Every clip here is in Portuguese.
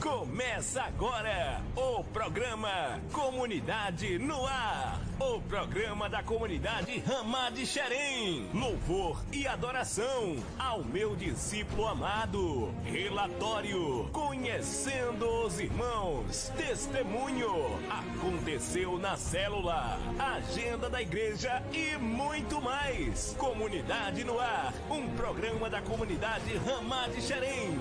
Começa agora o programa Comunidade no Ar. O programa da comunidade Ramá de Xerém. Louvor e adoração ao meu discípulo amado. Relatório, conhecendo os irmãos. Testemunho, aconteceu na célula. Agenda da igreja e muito mais. Comunidade no Ar, um programa da comunidade Ramá de Xerém.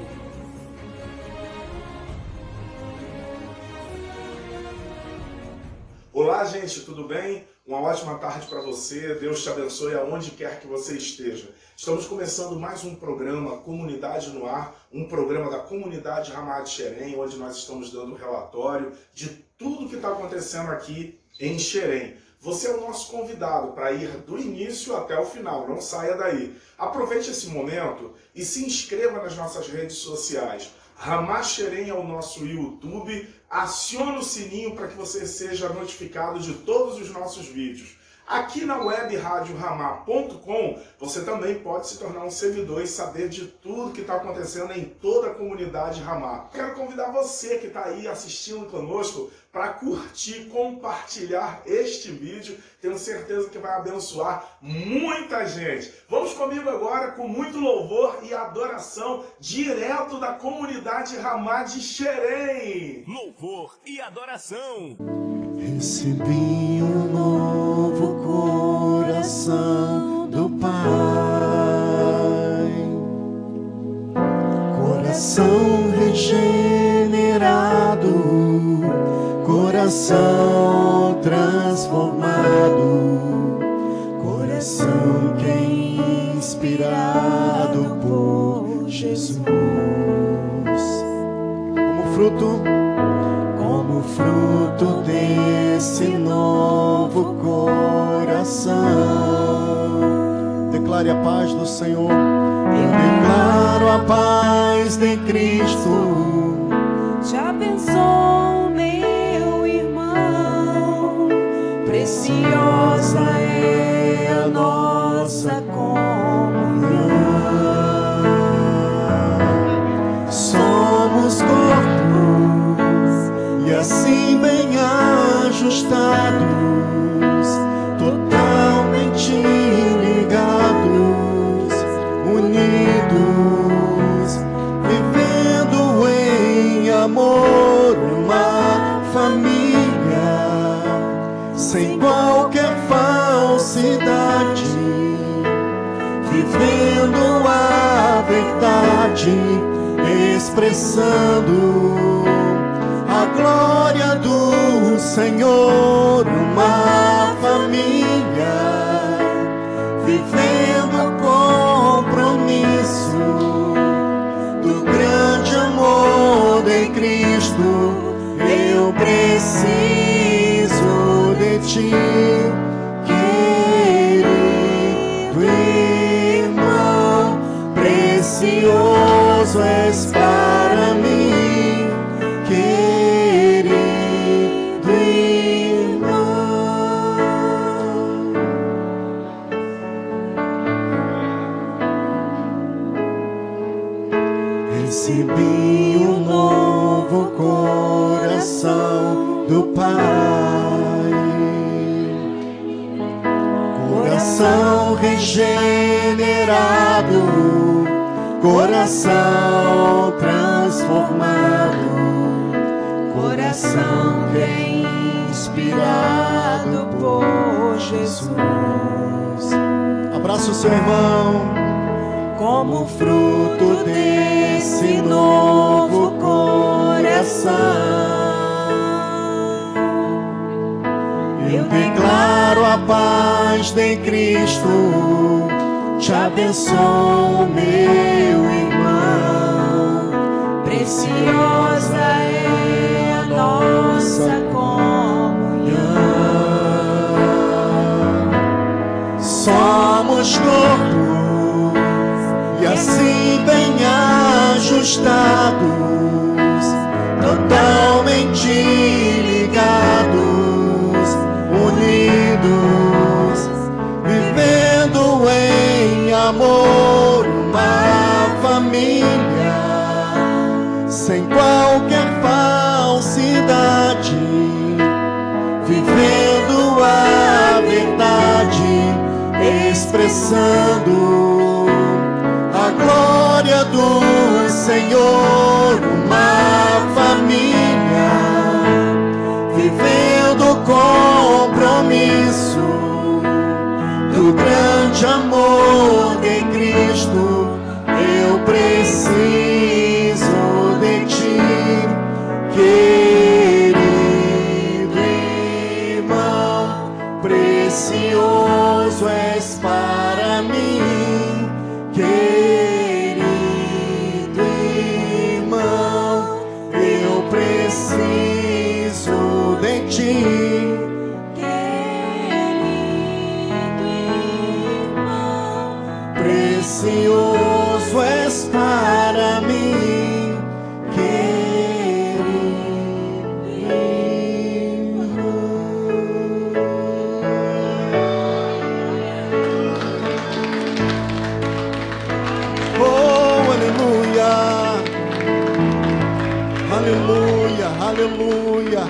Olá, gente, tudo bem? Uma ótima tarde para você. Deus te abençoe aonde quer que você esteja. Estamos começando mais um programa Comunidade no Ar, um programa da comunidade Ramá de Xerém, onde nós estamos dando relatório de tudo que está acontecendo aqui em Xerém. Você é o nosso convidado para ir do início até o final, não saia daí. Aproveite esse momento e se inscreva nas nossas redes sociais. Ramá Xerém é o nosso YouTube, acione o sininho para que você seja notificado de todos os nossos vídeos. Aqui na webradioramá.com você também pode se tornar um seguidor e saber de tudo que está acontecendo em toda a comunidade Ramá. Quero convidar você que está aí assistindo conosco para curtir, compartilhar este vídeo. Tenho certeza que vai abençoar muita gente. Vamos comigo agora com muito louvor e adoração direto da comunidade Ramá de Xerém. Louvor e adoração. Recebi um novo coração do Pai, coração regenerado, coração transformado, coração que é inspirado por Jesus. Como fruto desse novo coração, declare a paz do Senhor. Eu declaro a paz de Cristo. Te abençoo, meu irmão. Preciosa é a nossa comunhão. Somos corpos e assim bem ajustados, totalmente ligados, unidos, vivendo em amor, uma família, sem qualquer falsidade, vivendo a verdade, expressando a glória do Senhor, uma família, vivendo compromisso do grande amor de Cristo. Eu preciso de ti, querido irmão, precioso és para mim, querido irmão. Recebi um novo coração do Pai, coração regenerado, coração transformado, coração que é inspirado por Jesus. Abraça o seu irmão. Como fruto desse novo coração, eu declaro a paz de Cristo. Te abençoo, meu irmão. Preciosa é a nossa comunhão. Somos corpos e assim bem ajustados, totalmente ligados, unidos, vivendo em amor, uma família, sem qualquer falsidade, vivendo a verdade, expressando a glória do Senhor. Uma família vivendo o compromisso do grande amor de Cristo. Eu preciso de ti, querido irmão, precioso és para mim, querido irmão, eu preciso de ti. Precioso és para mim, querido irmão. Oh, aleluia, aleluia, aleluia.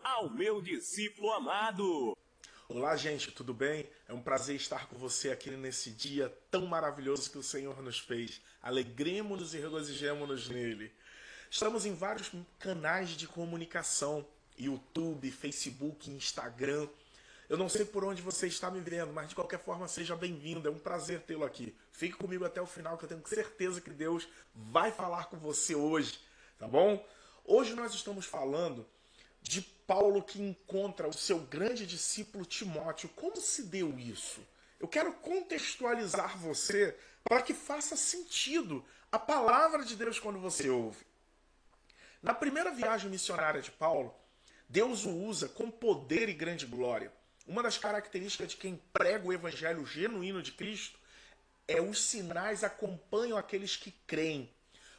Ao meu discípulo amado. Olá, gente, tudo bem? É um prazer estar com você aqui nesse dia tão maravilhoso que o Senhor nos fez. Alegremos-nos e regozijemos-nos nele. Estamos em vários canais de comunicação, YouTube, Facebook, Instagram. Eu não sei por onde você está me vendo, mas de qualquer forma seja bem-vindo. É um prazer tê-lo aqui. Fique comigo até o final, que eu tenho certeza que Deus vai falar com você hoje, tá bom? Hoje nós estamos falando de Paulo, que encontra o seu grande discípulo Timóteo. Como se deu isso? Eu quero contextualizar você para que faça sentido a palavra de Deus quando você ouve. Na primeira viagem missionária de Paulo, Deus o usa com poder e grande glória. Uma das características de quem prega o evangelho genuíno de Cristo é os sinais acompanham aqueles que creem.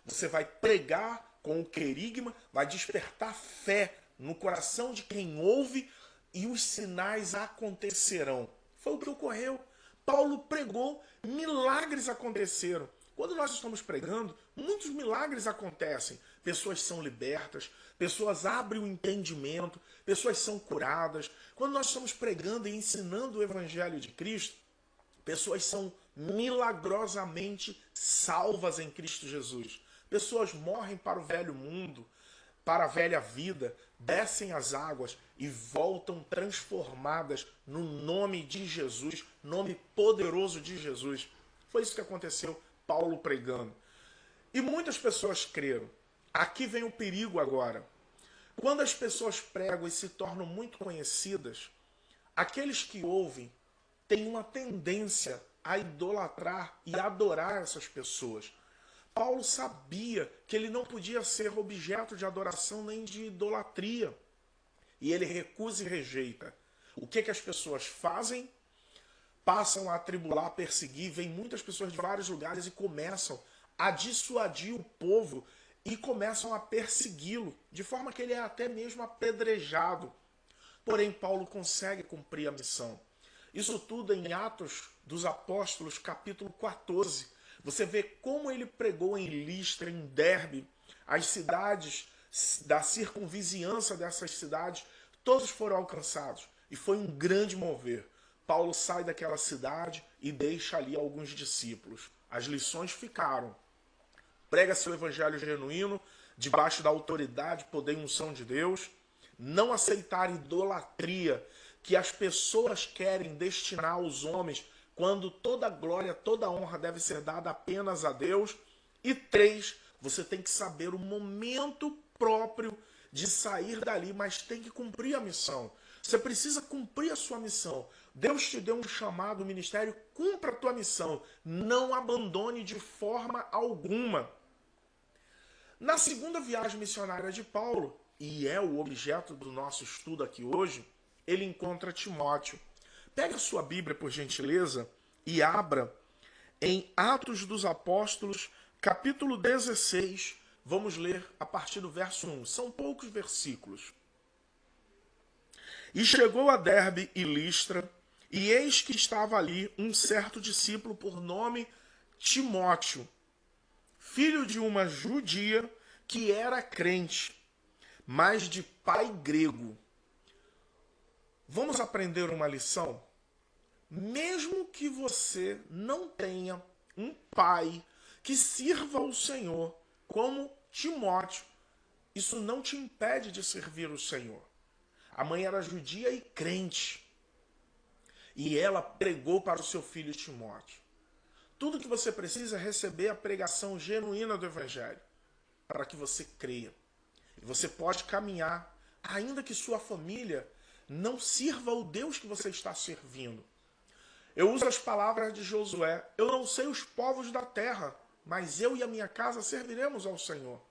Você vai pregar com o querigma, vai despertar fé no coração de quem ouve e os sinais acontecerão. Foi o que ocorreu. Paulo pregou, milagres aconteceram. Quando nós estamos pregando, muitos milagres acontecem. Pessoas são libertas, pessoas abrem o entendimento, pessoas são curadas. Quando nós estamos pregando e ensinando o evangelho de Cristo, pessoas são milagrosamente salvas em Cristo Jesus. Pessoas morrem para o velho mundo, para a velha vida, descem as águas e voltam transformadas no nome de Jesus, nome poderoso de Jesus. Foi isso que aconteceu, Paulo pregando. E muitas pessoas creram. Aqui vem o perigo agora. Quando as pessoas pregam e se tornam muito conhecidas, aqueles que ouvem têm uma tendência a idolatrar e adorar essas pessoas. Paulo sabia que ele não podia ser objeto de adoração nem de idolatria. E ele recusa e rejeita. O que as pessoas fazem? Passam a atribular, a perseguir. Vêm muitas pessoas de vários lugares e começam a dissuadir o povo e começam a persegui-lo, de forma que ele é até mesmo apedrejado. Porém, Paulo consegue cumprir a missão. Isso tudo em Atos dos Apóstolos, capítulo 14. Você vê como ele pregou em Listra, em Derbe, as cidades da circunvizinhança dessas cidades, todos foram alcançados. E foi um grande mover. Paulo sai daquela cidade e deixa ali alguns discípulos. As lições ficaram. Prega seu evangelho genuíno, debaixo da autoridade, poder e unção de Deus. Não aceitar idolatria que as pessoas querem destinar aos homens, quando toda glória, toda honra deve ser dada apenas a Deus. E 3, você tem que saber o momento próprio de sair dali, mas tem que cumprir a missão. Você precisa cumprir a sua missão. Deus te deu um chamado, um ministério, cumpra a tua missão. Não abandone de forma alguma. Na segunda viagem missionária de Paulo, e é o objeto do nosso estudo aqui hoje, ele encontra Timóteo. Pega a sua Bíblia, por gentileza, e abra em Atos dos Apóstolos, capítulo 16. Vamos ler a partir do verso 1. São poucos versículos. E chegou a Derbe e Listra, e eis que estava ali um certo discípulo por nome Timóteo, filho de uma judia que era crente, mas de pai grego. Vamos aprender uma lição? Mesmo que você não tenha um pai que sirva ao Senhor, como Timóteo, isso não te impede de servir o Senhor. A mãe era judia e crente. E ela pregou para o seu filho Timóteo. Tudo que você precisa é receber a pregação genuína do Evangelho, para que você creia. E você pode caminhar, ainda que sua família não sirva o Deus que você está servindo. Eu uso as palavras de Josué: eu não sei os povos da terra, mas eu e a minha casa serviremos ao Senhor.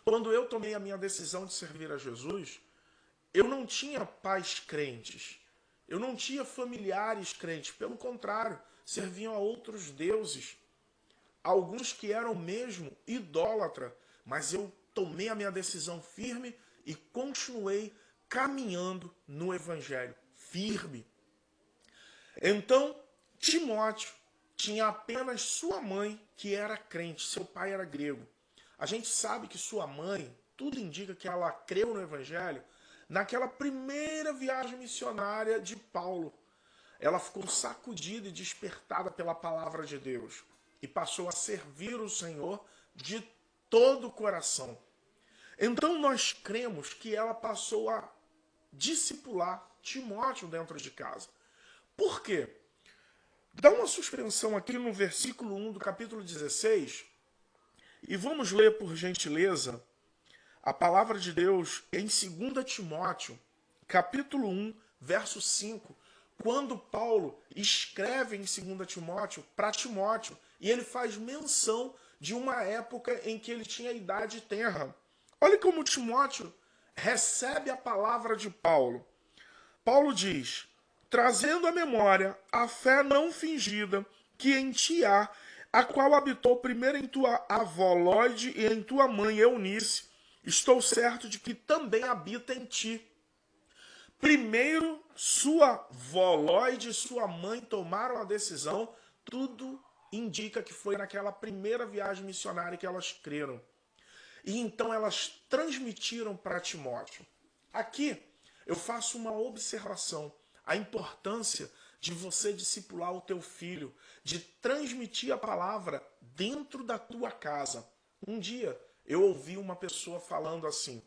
Quando eu tomei a minha decisão de servir a Jesus, eu não tinha pais crentes, eu não tinha familiares crentes, pelo contrário, serviam a outros deuses, alguns que eram mesmo idólatra, mas eu tomei a minha decisão firme e continuei caminhando no Evangelho, firme. Então, Timóteo tinha apenas sua mãe que era crente, seu pai era grego. A gente sabe que sua mãe, tudo indica que ela creu no Evangelho naquela primeira viagem missionária de Paulo. Ela ficou sacudida e despertada pela palavra de Deus e passou a servir o Senhor de todo o coração. Então nós cremos que ela passou a discipular Timóteo dentro de casa. Por quê? Dá uma suspensão aqui no versículo 1 do capítulo 16 e vamos ler, por gentileza, a palavra de Deus em 2 Timóteo, capítulo 1, verso 5, quando Paulo escreve em 2 Timóteo para Timóteo, e ele faz menção de uma época em que ele tinha idade tenra. Olha como Timóteo recebe a palavra de Paulo. Paulo diz: trazendo à memória a fé não fingida que em ti há, a qual habitou primeiro em tua avó Lóide e em tua mãe Eunice, estou certo de que também habita em ti. Primeiro, sua avó Lóide e sua mãe tomaram a decisão, tudo indica que foi naquela primeira viagem missionária que elas creram. E então elas transmitiram para Timóteo. Aqui eu faço uma observação. A importância de você discipular o teu filho, de transmitir a palavra dentro da tua casa. Um dia eu ouvi uma pessoa falando assim: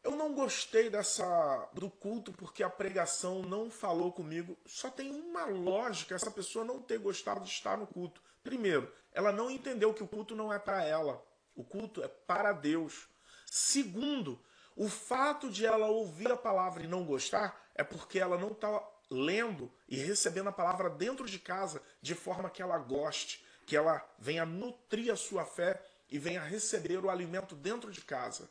eu não gostei do culto porque a pregação não falou comigo. Só tem uma lógica essa pessoa não ter gostado de estar no culto. Primeiro, ela não entendeu que o culto não é para ela. O culto é para Deus. Segundo, o fato de ela ouvir a palavra e não gostar é porque ela não está lendo e recebendo a palavra dentro de casa de forma que ela goste, que ela venha nutrir a sua fé e venha receber o alimento dentro de casa.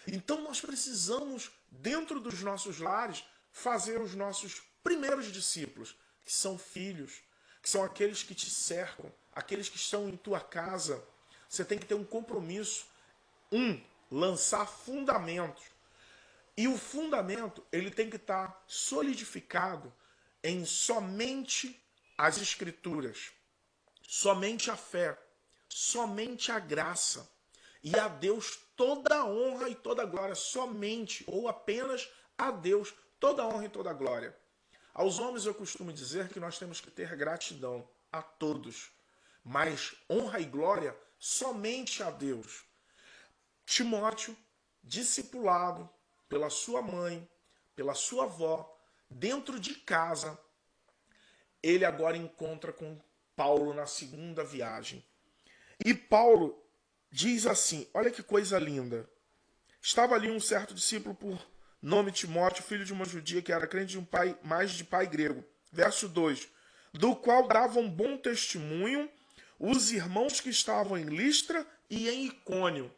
Então nós precisamos, dentro dos nossos lares, fazer os nossos primeiros discípulos, que são filhos, que são aqueles que te cercam, aqueles que estão em tua casa. Você tem que ter um compromisso. Lançar fundamentos. E o fundamento, ele tem que estar solidificado em somente as Escrituras, somente a fé, somente a graça. E a Deus toda a honra e toda a glória, somente ou apenas a Deus toda a honra e toda a glória. Aos homens eu costumo dizer que nós temos que ter gratidão a todos, mas honra e glória somente a Deus. Timóteo, discipulado pela sua mãe, pela sua avó, dentro de casa, ele agora encontra com Paulo na segunda viagem. E Paulo diz assim, olha que coisa linda. Estava ali um certo discípulo por nome Timóteo, filho de uma judia que era crente de um pai, mais de pai grego. Verso 2. Do qual davam bom testemunho os irmãos que estavam em Listra e em Icônio.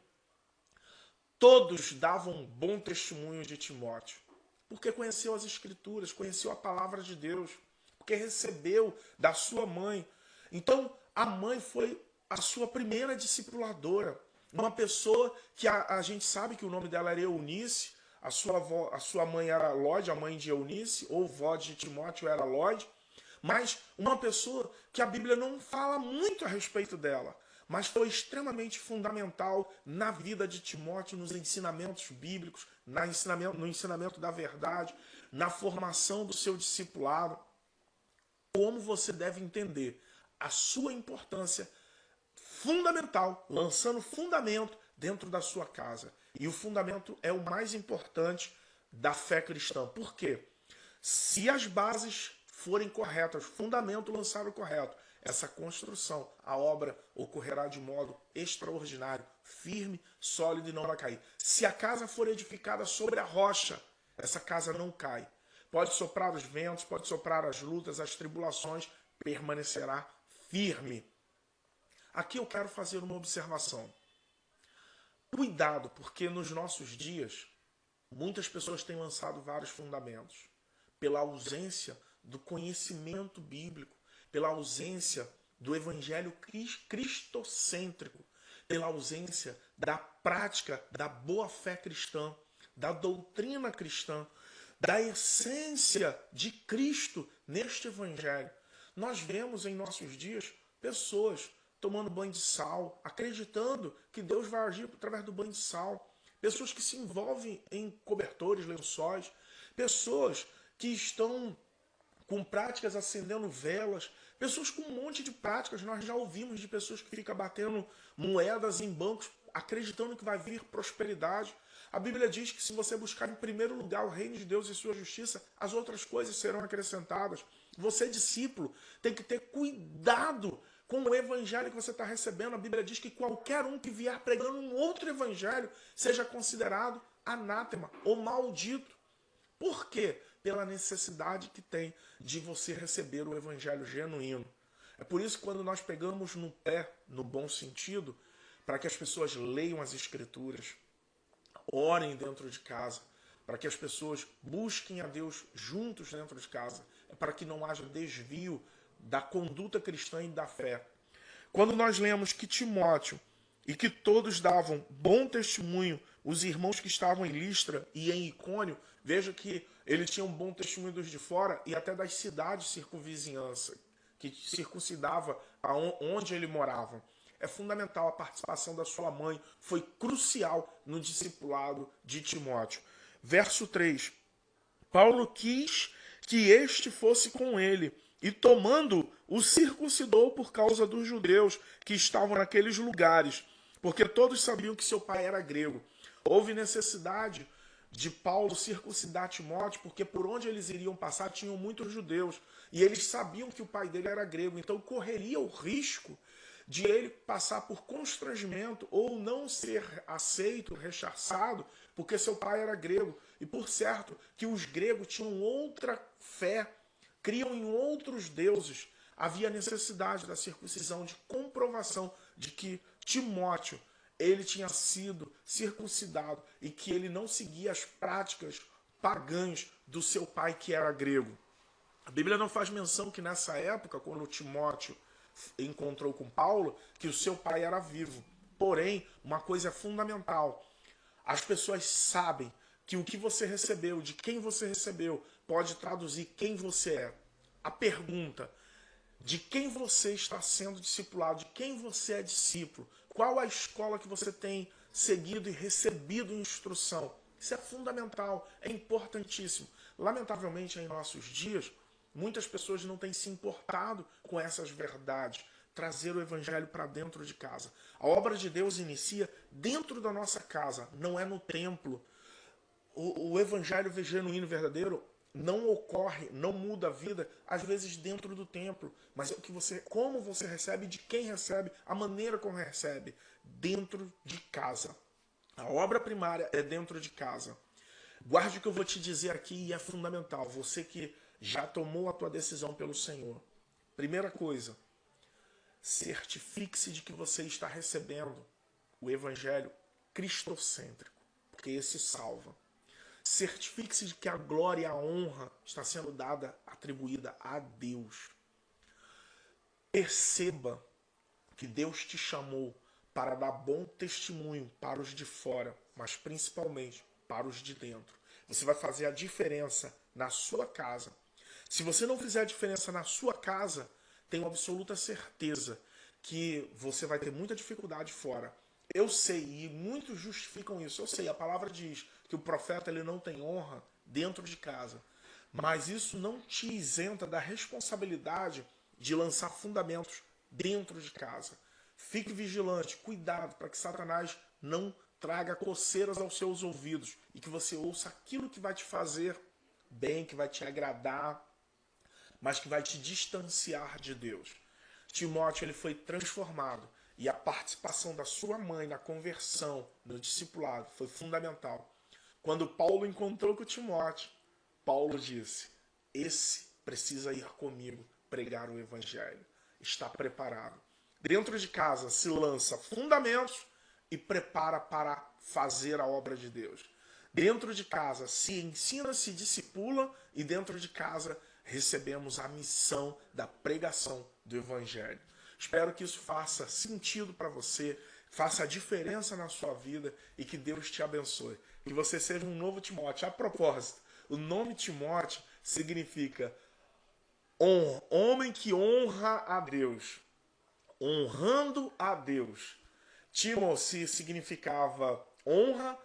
Todos davam bom testemunho de Timóteo, porque conheceu as Escrituras, conheceu a palavra de Deus, porque recebeu da sua mãe. Então, a mãe foi a sua primeira discipuladora, uma pessoa que a gente sabe que o nome dela era Eunice, a sua mãe era Lóide, a mãe de Eunice, ou vó de Timóteo era Lóide, mas uma pessoa que a Bíblia não fala muito a respeito dela, mas foi extremamente fundamental na vida de Timóteo, nos ensinamentos bíblicos, no ensinamento da verdade, na formação do seu discipulado. Como você deve entender a sua importância fundamental, lançando fundamento dentro da sua casa. E o fundamento é o mais importante da fé cristã. Por quê? Se as bases forem corretas, o fundamento lançado correto, essa construção, a obra ocorrerá de modo extraordinário, firme, sólido e não vai cair. Se a casa for edificada sobre a rocha, essa casa não cai. Pode soprar os ventos, pode soprar as lutas, as tribulações, permanecerá firme. Aqui eu quero fazer uma observação. Cuidado, porque nos nossos dias, muitas pessoas têm lançado vários fundamentos. Pela ausência do conhecimento bíblico, pela ausência do evangelho cristocêntrico, pela ausência da prática da boa-fé cristã, da doutrina cristã, da essência de Cristo neste evangelho. Nós vemos em nossos dias pessoas tomando banho de sal, acreditando que Deus vai agir através do banho de sal. Pessoas que se envolvem em cobertores, lençóis. Pessoas que estão com práticas acendendo velas. Pessoas com um monte de práticas. Nós já ouvimos de pessoas que ficam batendo moedas em bancos, acreditando que vai vir prosperidade. A Bíblia diz que se você buscar em primeiro lugar o reino de Deus e sua justiça, as outras coisas serão acrescentadas. Você, discípulo, tem que ter cuidado com o evangelho que você está recebendo. A Bíblia diz que qualquer um que vier pregando um outro evangelho seja considerado anátema ou maldito. Por quê? Pela necessidade que tem de você receber o evangelho genuíno. É por isso que quando nós pegamos no pé, no bom sentido, para que as pessoas leiam as escrituras, orem dentro de casa, para que as pessoas busquem a Deus juntos dentro de casa, é para que não haja desvio da conduta cristã e da fé. Quando nós lemos que Timóteo e que todos davam bom testemunho, os irmãos que estavam em Listra e em Icônio, veja que ele tinha um bom testemunho dos de fora e até das cidades circunvizinhança, que circuncidava onde ele morava. É fundamental a participação da sua mãe, foi crucial no discipulado de Timóteo. Verso 3. Paulo quis que este fosse com ele, e tomando, o circuncidou por causa dos judeus que estavam naqueles lugares, porque todos sabiam que seu pai era grego. Houve necessidade de Paulo circuncidar Timóteo, porque por onde eles iriam passar tinham muitos judeus, e eles sabiam que o pai dele era grego, então correria o risco de ele passar por constrangimento ou não ser aceito, rechaçado, porque seu pai era grego. E por certo que os gregos tinham outra fé, criam em outros deuses. Havia necessidade da circuncisão, de comprovação de que Timóteo, ele tinha sido circuncidado e que ele não seguia as práticas pagãs do seu pai que era grego. A Bíblia não faz menção que nessa época, quando Timóteo encontrou com Paulo, que o seu pai era vivo. Porém, uma coisa fundamental, as pessoas sabem que o que você recebeu, de quem você recebeu, pode traduzir quem você é. A pergunta, de quem você está sendo discipulado, de quem você é discípulo, qual a escola que você tem seguido e recebido instrução. Isso é fundamental, é importantíssimo. Lamentavelmente, em nossos dias, muitas pessoas não têm se importado com essas verdades, trazer o evangelho para dentro de casa. A obra de Deus inicia dentro da nossa casa, não é no templo. O evangelho genuíno e verdadeiro não ocorre, não muda a vida, às vezes dentro do templo, mas é o que você, como você recebe, de quem recebe, a maneira como recebe, dentro de casa. A obra primária é dentro de casa. Guarde o que eu vou te dizer aqui e é fundamental. Você que já tomou a tua decisão pelo Senhor. Primeira coisa, certifique-se de que você está recebendo o evangelho cristocêntrico, porque esse salva. Certifique-se de que a glória e a honra está sendo dada, atribuída a Deus. Perceba que Deus te chamou para dar bom testemunho para os de fora, mas principalmente para os de dentro. Você vai fazer a diferença na sua casa. Se você não fizer a diferença na sua casa, tenho absoluta certeza que você vai ter muita dificuldade fora. Eu sei, e muitos justificam isso. Eu sei, a palavra diz que o profeta ele não tem honra dentro de casa. Mas isso não te isenta da responsabilidade de lançar fundamentos dentro de casa. Fique vigilante, cuidado para que Satanás não traga coceiras aos seus ouvidos e que você ouça aquilo que vai te fazer bem, que vai te agradar, mas que vai te distanciar de Deus. Timóteo ele foi transformado e a participação da sua mãe na conversão, no discipulado, foi fundamental. Quando Paulo encontrou com Timóteo, Paulo disse: esse precisa ir comigo pregar o evangelho. Está preparado. Dentro de casa se lança fundamentos e prepara para fazer a obra de Deus. Dentro de casa se ensina, se discipula e dentro de casa recebemos a missão da pregação do evangelho. Espero que isso faça sentido para você, faça a diferença na sua vida e que Deus te abençoe. Que você seja um novo Timóteo. A propósito, o nome Timóteo significa homem que honra a Deus, honrando a Deus. Timóteo significava honra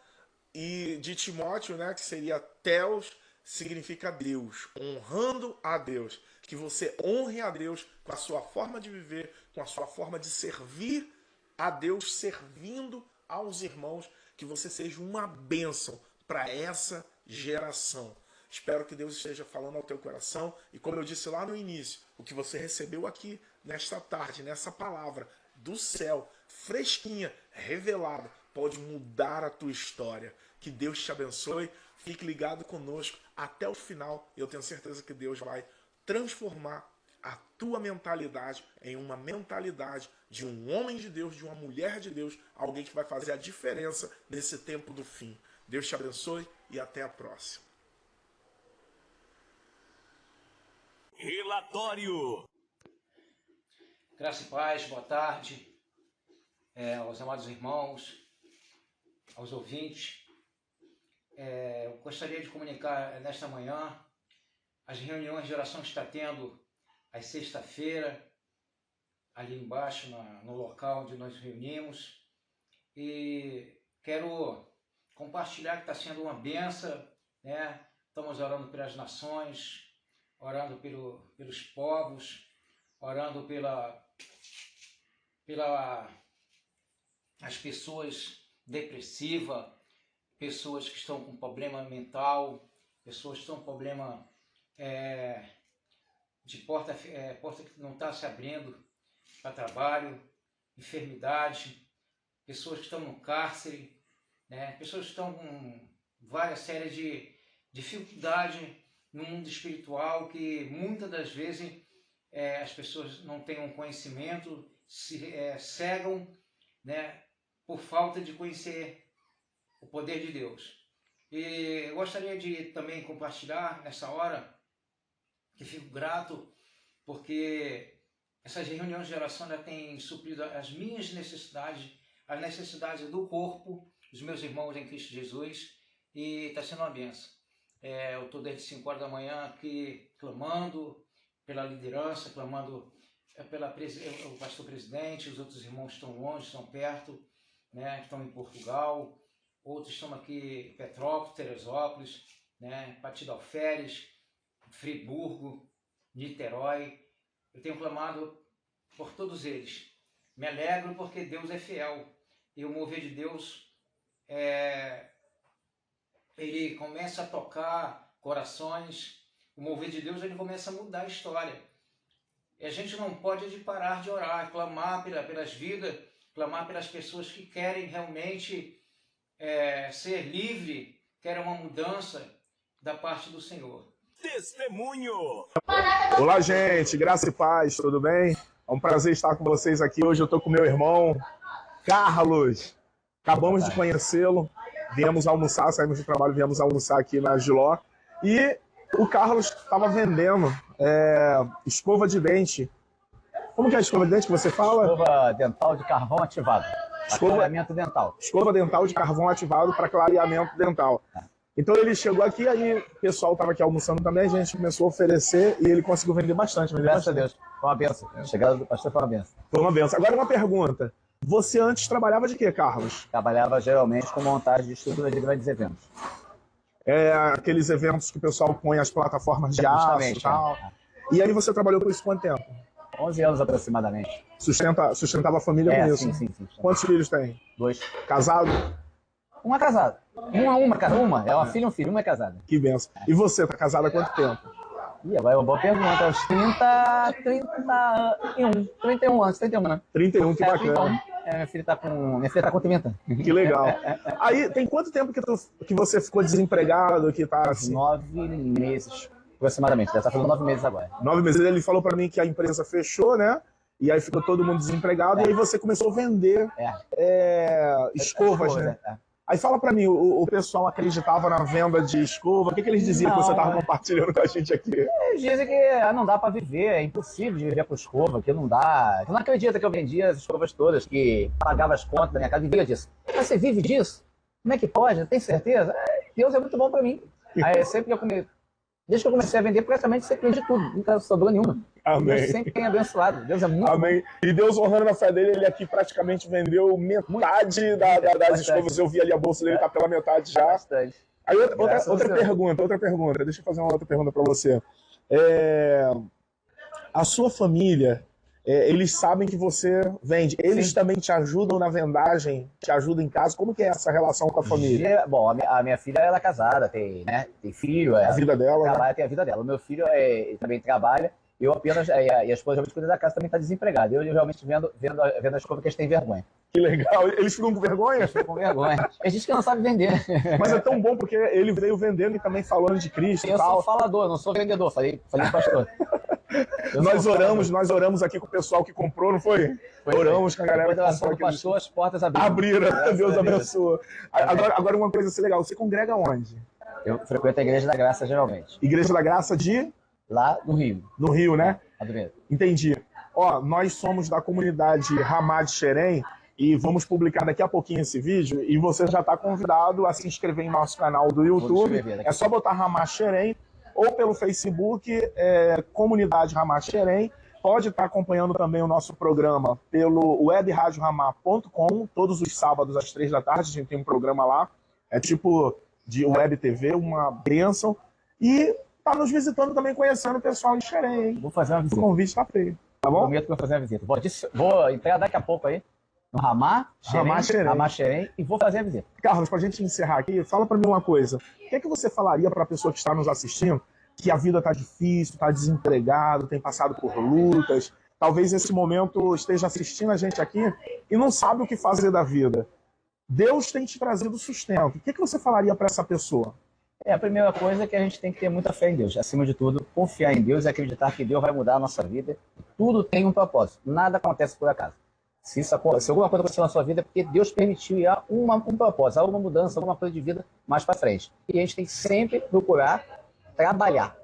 e de Timóteo, né, que seria Theos, significa Deus, honrando a Deus. Que você honre a Deus com a sua forma de viver, com a sua forma de servir a Deus, servindo aos irmãos, que você seja uma bênção para essa geração. Espero que Deus esteja falando ao teu coração e, como eu disse lá no início, o que você recebeu aqui nesta tarde, nessa palavra do céu, fresquinha, revelada, pode mudar a tua história. Que Deus te abençoe, fique ligado conosco até o final. Eu tenho certeza que Deus vai transformar a tua mentalidade em uma mentalidade de um homem de Deus, de uma mulher de Deus, alguém que vai fazer a diferença nesse tempo do fim. Deus te abençoe e até a próxima. Relatório. Graça e paz, boa tarde aos amados irmãos, aos ouvintes. Eu gostaria de comunicar nesta manhã as reuniões de oração que está tendo às sexta-feira, ali embaixo no local onde nós reunimos. E quero compartilhar que está sendo uma bênção, né? Estamos orando pelas nações, orando pelos povos, orando as pessoas depressivas, pessoas que estão com problema mental, pessoas que estão com problema de porta que não está se abrindo para trabalho, enfermidade, pessoas que estão no cárcere, né? Pessoas que estão com várias séries de dificuldade no mundo espiritual, que muitas das vezes as pessoas não têm um conhecimento, se cegam, né, por falta de conhecer o poder de Deus. E eu gostaria de também compartilhar nessa hora, que fico grato, porque essas reuniões de oração já têm suprido as minhas necessidades, as necessidades do corpo, dos meus irmãos em Cristo Jesus, e está sendo uma bênção. Eu estou desde 5 horas da manhã aqui clamando pela liderança, clamando o pastor presidente, os outros irmãos estão longe, estão perto, né, estão em Portugal, outros estão aqui em Petrópolis, Teresópolis, né, Partido Alferes, Friburgo, Niterói. Eu tenho clamado por todos eles. Me alegro porque Deus é fiel e o mover de Deus ele começa a tocar corações. O mover de Deus ele começa a mudar a história. E a gente não pode parar de orar, clamar pelas vidas, clamar pelas pessoas que querem realmente ser livre, querem uma mudança da parte do Senhor. Testemunho. Olá, gente, graça e paz, tudo bem? É um prazer estar com vocês aqui. Hoje eu estou com meu irmão Carlos. Acabamos de conhecê-lo, viemos almoçar, saímos do trabalho, viemos almoçar aqui na Giló. E o Carlos estava vendendo escova de Como que é a escova de dente que você fala? Escova dental de carvão ativado. Para clareamento dental. Escova dental de carvão ativado para clareamento dental. Então ele chegou aqui, aí o pessoal estava aqui almoçando também, a gente começou a oferecer e ele conseguiu vender bastante. Graças a Deus. Foi uma benção. A chegada do pastor foi uma benção. Foi uma benção. Agora uma pergunta. Você antes trabalhava de quê, Carlos? Trabalhava geralmente com montagem de estrutura de grandes eventos. É aqueles eventos que o pessoal põe as plataformas de aço e tal. E aí você trabalhou com isso quanto tempo? 11 anos aproximadamente. Sustentava a família com isso? Sim. Quantos filhos tem? 2. Casado? Uma casada. Uma. É uma filha e um filho. Uma é casada. Que benção. E você, tá casada há quanto tempo? Ih, agora é uma boa pergunta. Aos 31 anos. 31, que bacana. 31. Minha filha tá com 30. Que legal. Aí, tem quanto tempo que você ficou desempregado, que tá assim? 9 meses, aproximadamente. Já tá fazendo 9 meses agora. 9 meses. Ele falou pra mim que a empresa fechou, né? E aí ficou todo mundo desempregado. E aí você começou a vender escovas, né? Aí fala pra mim, o pessoal acreditava na venda de escova? O que eles diziam que você estava compartilhando com a gente aqui? Eles dizem que não dá pra viver, é impossível de viver com escova, que não dá. Você não acredita que eu vendia as escovas todas, que pagava as contas da minha casa, vivia disso. Mas você vive disso? Como é que pode? Tem certeza? Deus é muito bom pra mim. Aí sempre que desde que eu comecei a vender, praticamente sempre vendi tudo, nunca sobrou nenhuma. Amém. Deus sempre tem abençoado. Deus é muito Amém. bom. E Deus honrando a fé dele, ele aqui praticamente vendeu metade das escovas. Eu vi ali a bolsa dele, tá pela metade já. Bastante. Aí outra pergunta. Deixa eu fazer uma outra pergunta para você. A sua família, eles sabem que você vende. Eles também te ajudam na vendagem, te ajudam em casa. Como que é essa relação com a família? Bom, a minha filha, ela é casada, tem filho. A vida dela, trabalha, né? Tem a vida dela. O meu filho ele também trabalha. Eu apenas, e a esposa realmente cuida da casa, também está desempregada. Eu realmente vendo a escova que eles têm vergonha. Que legal. Eles ficam com vergonha? Eles ficam com vergonha. Eles dizem que não sabe vender. Mas é tão bom porque ele veio vendendo e também falando de Cristo e Eu tal. sou falador, não sou vendedor. Falei pastor. Nós oramos aqui com o pessoal que comprou, não foi? Oramos com a galera Depois da que oração comprou do pastor, as portas abriram. Deus abençoa. Agora uma coisa assim legal, você congrega onde? Eu frequento a Igreja da Graça, geralmente. Igreja da Graça de? Lá no Rio. No Rio, né? Lá do Rio. Entendi. Ó, nós somos da comunidade Hamad Xerém e vamos publicar daqui a pouquinho esse vídeo e você já está convidado a se inscrever em nosso canal do YouTube. É só botar Hamad Xerém ou pelo Facebook, Comunidade Hamad Xerém. Pode estar acompanhando também o nosso programa pelo webradiohamar.com. Todos os sábados às 3 da tarde a gente tem um programa lá. É tipo de web TV, uma bênção. E tá nos visitando também, conhecendo o pessoal de Xerém, hein? Vou fazer uma visita. O convite tá feio, tá bom? Prometo que vou fazer a visita. Vou entrar daqui a pouco aí no Hamad Xerém e vou fazer a visita. Carlos, pra gente encerrar aqui, fala pra mim uma coisa. O que é que você falaria pra pessoa que está nos assistindo, que a vida tá difícil, tá desempregado, tem passado por lutas, talvez nesse momento esteja assistindo a gente aqui e não sabe o que fazer da vida? Deus tem te trazido sustento. O que é que você falaria pra essa pessoa? A primeira coisa é que a gente tem que ter muita fé em Deus. Acima de tudo, confiar em Deus e acreditar que Deus vai mudar a nossa vida. Tudo tem um propósito. Nada acontece por acaso. Se alguma coisa aconteceu na sua vida, é porque Deus permitiu e há um propósito, há uma mudança, alguma coisa de vida mais para frente. E a gente tem que sempre procurar trabalhar.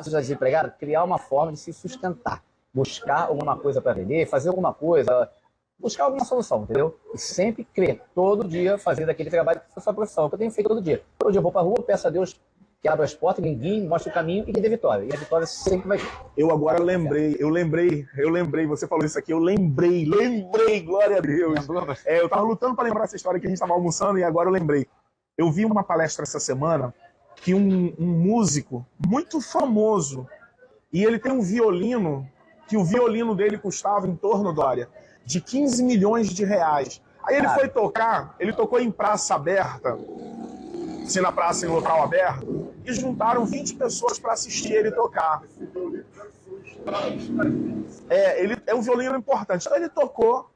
Você já desempregado, criar uma forma de se sustentar. Buscar alguma coisa para vender, fazer alguma coisa, buscar alguma solução, entendeu? E sempre crer, todo dia fazer daquele trabalho que foi sua profissão, que eu tenho feito todo dia. Todo dia eu vou para a rua, peço a Deus que abra as portas, que guie, mostre o caminho e que dê vitória. E a vitória sempre vai vir. Eu agora lembrei, você falou isso aqui, eu lembrei, glória a Deus. Eu tava lutando para lembrar essa história que a gente tava almoçando e agora eu lembrei. Eu vi uma palestra essa semana que um músico muito famoso, e ele tem um violino, que o violino dele custava em torno, Dória, de 15 milhões de reais. Aí ele foi tocar, ele tocou em praça aberta, assim, na praça em local aberto, e juntaram 20 pessoas para assistir ele tocar. Ele é um violino importante. Então ele tocou,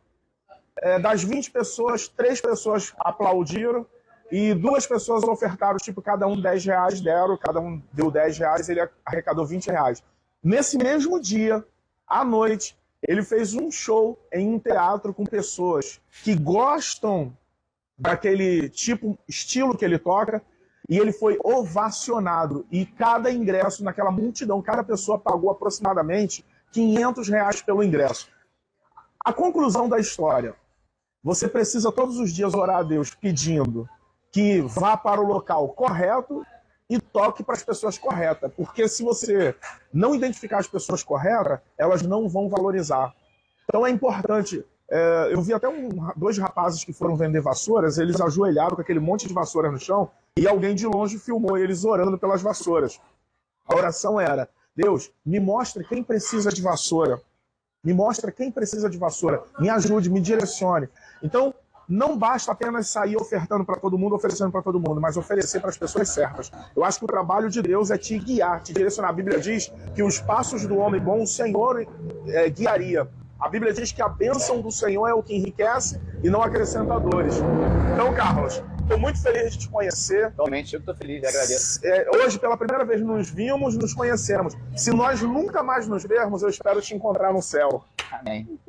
das 20 pessoas, 3 pessoas aplaudiram e 2 pessoas ofertaram, tipo, cada um 10 reais, cada um deu 10 reais, ele arrecadou 20 reais. Nesse mesmo dia, à noite, ele fez um show em um teatro com pessoas que gostam daquele estilo que ele toca, e ele foi ovacionado. E cada ingresso naquela multidão, cada pessoa pagou aproximadamente 500 reais pelo ingresso. A conclusão da história: você precisa todos os dias orar a Deus pedindo que vá para o local correto e toque para as pessoas corretas. Porque se você não identificar as pessoas corretas, elas não vão valorizar. Então é importante. Eu vi até dois rapazes que foram vender vassouras, eles ajoelharam com aquele monte de vassouras no chão e alguém de longe filmou eles orando pelas vassouras. A oração era: Deus, me mostre quem precisa de vassoura. Me mostra quem precisa de vassoura. Me ajude, me direcione. Então, não basta apenas sair ofertando para todo mundo, oferecendo para todo mundo, mas oferecer para as pessoas certas. Eu acho que o trabalho de Deus é te guiar, te direcionar. A Bíblia diz que os passos do homem bom o Senhor guiaria. A Bíblia diz que a bênção do Senhor é o que enriquece e não acrescenta dores. Então, Carlos, estou muito feliz de te conhecer. Realmente, eu estou feliz e agradeço. Hoje, pela primeira vez, nos vimos, nos conhecemos. Se nós nunca mais nos vermos, eu espero te encontrar no céu. Amém.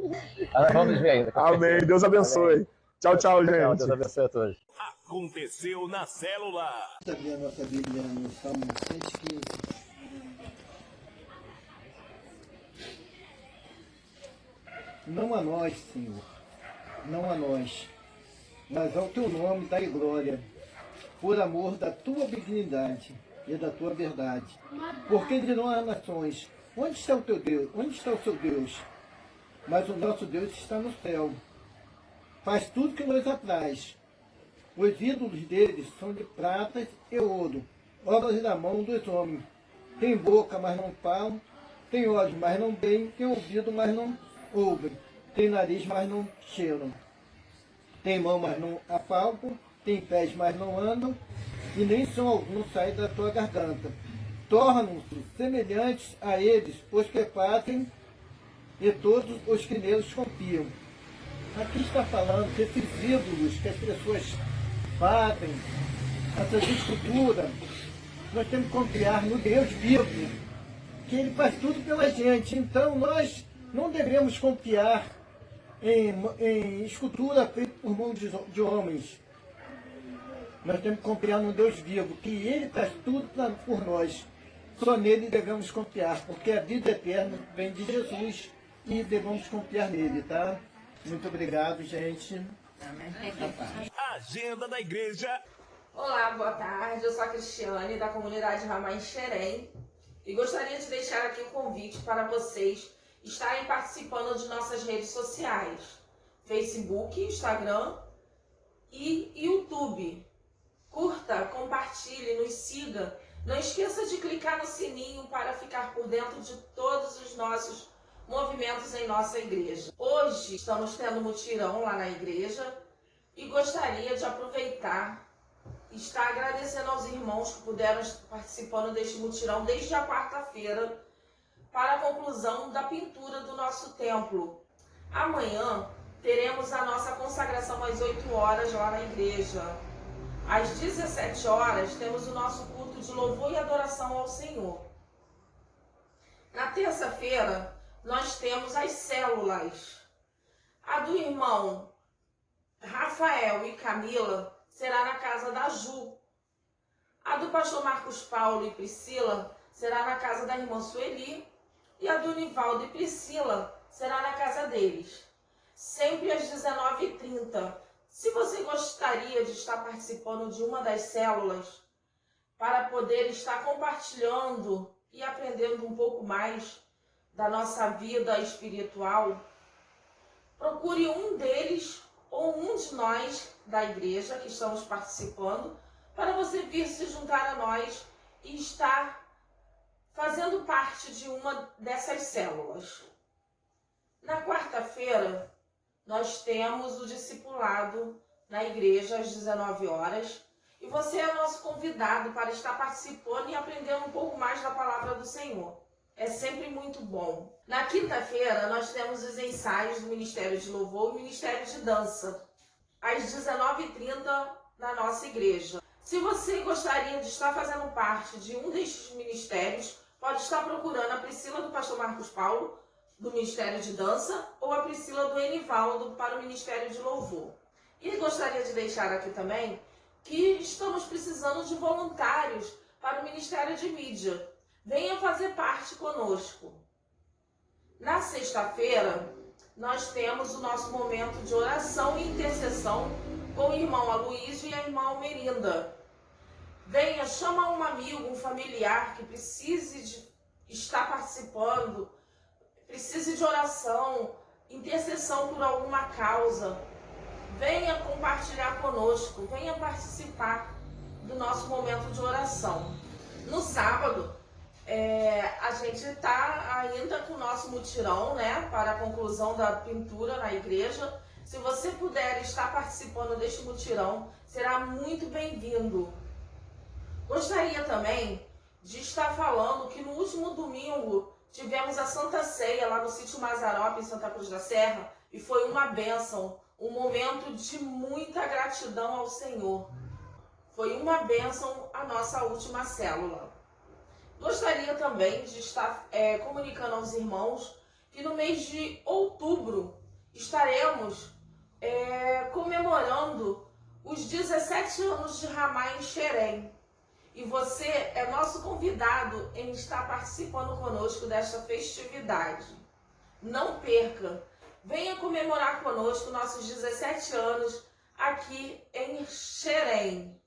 Nós vamos ver ainda. Amém. Deus abençoe. Amém. Tchau, tchau, gente. Tchau, Deus abençoe a todos. Aconteceu na célula. Vamos abrir a nossa Bíblia no Salmo 115. Não a nós, Senhor, não a nós, mas ao teu nome dai glória, por amor da tua benignidade e da tua verdade. Porque dirão as nações: onde está o teu Deus? Onde está o seu Deus? Mas o nosso Deus está no céu. Faz tudo que nos apraz. Os ídolos deles são de prata e ouro, obras da mão dos homens. Tem boca, mas não falam, tem olhos, mas não veem, tem ouvido, mas não ouvem, tem nariz, mas não cheiram, tem mão, mas não apalpam, tem pés, mas não andam, e nem som algum sai da tua garganta. Tornam-se semelhantes a eles os que fazem e todos os que neles confiam. Aqui está falando que esses ídolos que as pessoas fazem, essas esculturas, nós temos que confiar no Deus vivo, que Ele faz tudo pela gente. Então nós não devemos confiar em escultura feita por mãos de homens. Nós temos que confiar no Deus vivo, que Ele faz tudo por nós. Só nele devemos confiar, porque a vida eterna vem de Jesus e devemos confiar nele, tá? Muito obrigado, gente. Agenda da igreja. Olá, boa tarde. Eu sou a Cristiane, da comunidade Ramá em Xerém, e gostaria de deixar aqui um convite para vocês estarem participando de nossas redes sociais, Facebook, Instagram e YouTube. Curta, compartilhe, nos siga. Não esqueça de clicar no sininho para ficar por dentro de todos os nossos movimentos em nossa igreja. Hoje estamos tendo mutirão lá na igreja e gostaria de aproveitar e estar agradecendo aos irmãos que puderam estar participando deste mutirão desde a quarta-feira, para a conclusão da pintura do nosso templo. Amanhã teremos a nossa consagração às 8 horas lá na igreja. Às 17 horas temos o nosso culto de louvor e adoração ao Senhor. Na terça-feira nós temos as células. A do irmão Rafael e Camila será na casa da Ju. A do pastor Marcos Paulo e Priscila será na casa da irmã Sueli. E a do Nivaldo e Priscila será na casa deles, sempre às 19h30. Se você gostaria de estar participando de uma das células, para poder estar compartilhando e aprendendo um pouco mais da nossa vida espiritual, procure um deles ou um de nós da igreja que estamos participando, para você vir se juntar a nós e estar fazendo parte de uma dessas células. Na quarta-feira, nós temos o discipulado na igreja às 19 horas e você é nosso convidado para estar participando e aprendendo um pouco mais da palavra do Senhor. É sempre muito bom. Na quinta-feira, nós temos os ensaios do Ministério de Louvor e Ministério de Dança, às 19h30 na nossa igreja. Se você gostaria de estar fazendo parte de um destes ministérios, pode estar procurando a Priscila do pastor Marcos Paulo, do Ministério de Dança, ou a Priscila do Enivaldo para o Ministério de Louvor. E gostaria de deixar aqui também que estamos precisando de voluntários para o Ministério de Mídia. Venha fazer parte conosco. Na sexta-feira, nós temos o nosso momento de oração e intercessão com o irmão Aloysio e a irmã Almerinda. Venha, chama um amigo, um familiar que precise de estar participando, precise de oração, intercessão por alguma causa. Venha compartilhar conosco, venha participar do nosso momento de oração. No sábado, a gente está ainda com o nosso mutirão, né, para a conclusão da pintura na igreja. Se você puder estar participando deste mutirão, será muito bem-vindo. Gostaria também de estar falando que no último domingo tivemos a Santa Ceia lá no sítio Mazarope, em Santa Cruz da Serra, e foi uma bênção, um momento de muita gratidão ao Senhor. Foi uma bênção a nossa última célula. Gostaria também de estar comunicando aos irmãos que no mês de outubro estaremos comemorando os 17 anos de Ramá em Xerém. E você é nosso convidado em estar participando conosco desta festividade. Não perca! Venha comemorar conosco nossos 17 anos aqui em Xerém.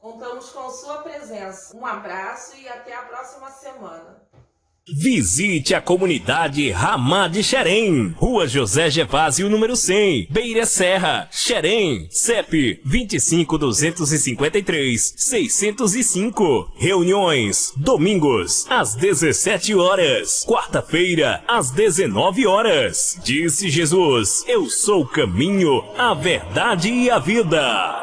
Contamos com sua presença. Um abraço e até a próxima semana. Visite a comunidade Ramá de Xerém, Rua José Gervásio, número 100, Beira Serra, Xerém, CEP 25.253.605. Reuniões, domingos, às 17 horas, quarta-feira, às 19 horas. Disse Jesus, eu sou o caminho, a verdade e a vida.